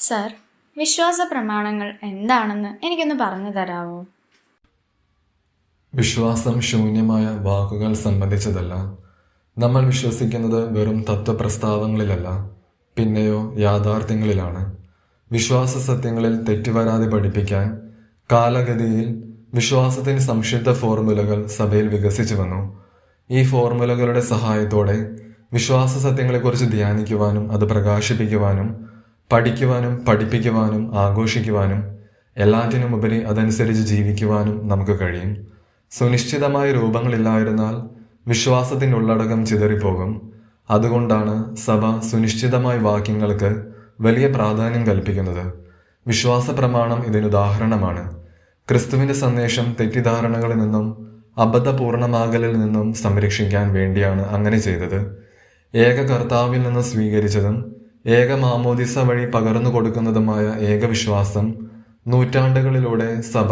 Sir, വിശ്വാസ പ്രമാണങ്ങൾ എന്താണെന്ന് എനിക്കൊന്ന് പറഞ്ഞു തരാമോ? വിശ്വാസം ശൂന്യമായ വാക്കുകൾ സംബന്ധിച്ചതല്ല. നമ്മൾ വിശ്വസിക്കുന്നത് വെറും തത്വപ്രസ്താവങ്ങളിലല്ല, പിന്നെയോ യാഥാർത്ഥ്യങ്ങളിലാണ്. വിശ്വാസ സത്യങ്ങളിൽ തെറ്റുവരാതെ പഠിപ്പിക്കാൻ കാലഗതിയിൽ വിശ്വാസത്തിന് സംക്ഷിപ്ത ഫോർമുലകൾ സഭയിൽ വികസിച്ചു വന്നു. ഈ ഫോർമുലകളുടെ സഹായത്തോടെ വിശ്വാസ സത്യങ്ങളെക്കുറിച്ച് ധ്യാനിക്കുവാനും അത് പ്രകാശിപ്പിക്കുവാനും പഠിക്കുവാനും പഠിപ്പിക്കുവാനും ആഘോഷിക്കുവാനും എല്ലാറ്റിനുമുപരി അതനുസരിച്ച് ജീവിക്കുവാനും നമുക്ക് കഴിയും. സുനിശ്ചിതമായ രൂപങ്ങളില്ലായിരുന്നാൽ വിശ്വാസത്തിൻ്റെ ഉള്ളടക്കം ചിതറിപ്പോകും. അതുകൊണ്ടാണ് സഭ സുനിശ്ചിതമായ വാക്യങ്ങൾക്ക് വലിയ പ്രാധാന്യം കൽപ്പിക്കുന്നത്. വിശ്വാസ പ്രമാണം ഇതിനുദാഹരണമാണ്. ക്രിസ്തുവിൻ്റെ സന്ദേശം തെറ്റിദ്ധാരണകളിൽ നിന്നും അബദ്ധപൂർണമാകലിൽ നിന്നും സംരക്ഷിക്കാൻ വേണ്ടിയാണ് അങ്ങനെ ചെയ്തത്. ഏക കർത്താവിൽ നിന്ന് സ്വീകരിച്ചതും ഏക മാമോദിസ വഴി പകർന്നു കൊടുക്കുന്നതുമായ ഏകവിശ്വാസം നൂറ്റാണ്ടുകളിലൂടെ സഭ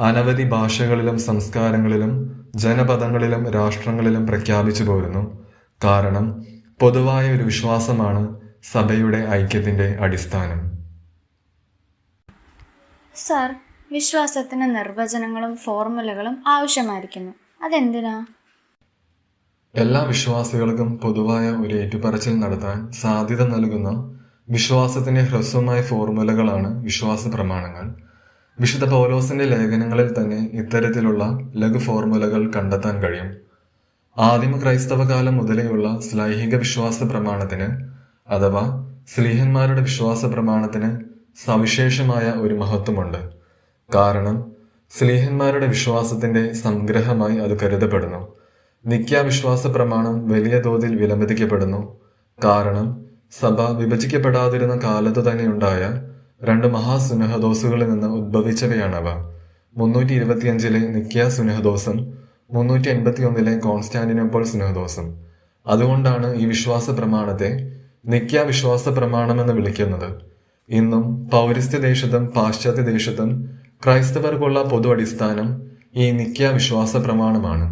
അനവധി ഭാഷകളിലും സംസ്കാരങ്ങളിലും ജനപദങ്ങളിലും രാഷ്ട്രങ്ങളിലും പ്രഖ്യാപിച്ചു പോരുന്നു. കാരണം പൊതുവായ ഒരു വിശ്വാസമാണ് സഭയുടെ ഐക്യത്തിന്റെ അടിസ്ഥാനം. സർ, വിശ്വാസത്തിന് നിർവചനങ്ങളും ഫോർമുലകളും ആവശ്യമായിരിക്കുന്നു. അതെന്തിനാ? എല്ലാ വിശ്വാസികൾക്കും പൊതുവായ ഒരു ഏറ്റുപറച്ചിൽ നടത്താൻ സാധ്യത നൽകുന്ന വിശ്വാസത്തിന്റെ ഹ്രസ്വമായ ഫോർമുലകളാണ് വിശ്വാസ പ്രമാണങ്ങൾ. വിശുദ്ധ പൗലോസിന്റെ ലേഖനങ്ങളിൽ തന്നെ ഇത്തരത്തിലുള്ള ലഘു ഫോർമുലകൾ കണ്ടെത്താൻ കഴിയും. ആദിമ ക്രൈസ്തവ കാലം മുതലേയുള്ള ശ്ലൈഹിക വിശ്വാസ പ്രമാണത്തിന് അഥവാ സ്ലീഹന്മാരുടെ വിശ്വാസ പ്രമാണത്തിന് സവിശേഷമായ ഒരു മഹത്വമുണ്ട്. കാരണം സ്ലീഹന്മാരുടെ വിശ്വാസത്തിന്റെ സംഗ്രഹമായി അത് കരുതപ്പെടുന്നു. നിക്യാ വിശ്വാസ പ്രമാണം വലിയ തോതിൽ വിലമതിക്കപ്പെടുന്നു. കാരണം സഭ വിഭജിക്കപ്പെടാതിരുന്ന കാലത്തു തന്നെയുണ്ടായ രണ്ട് മഹാസുനഹദോസുകളിൽ നിന്ന് ഉദ്ഭവിച്ചവയാണവ. 325 നിക്യാ സുനഹദോസും 381 കോൺസ്റ്റാന്റിനോപ്പിൾ സുനഹദോസും. അതുകൊണ്ടാണ് ഈ വിശ്വാസ പ്രമാണത്തെ നിക്യാ വിശ്വാസ പ്രമാണമെന്ന് വിളിക്കുന്നത്. ഇന്നും പൗരസ്ത്യ ദേശത്തും പാശ്ചാത്യ ദേശത്തും ക്രൈസ്തവർക്കുള്ള പൊതു അടിസ്ഥാനം ഈ നിക്യാ വിശ്വാസ പ്രമാണമാണ്.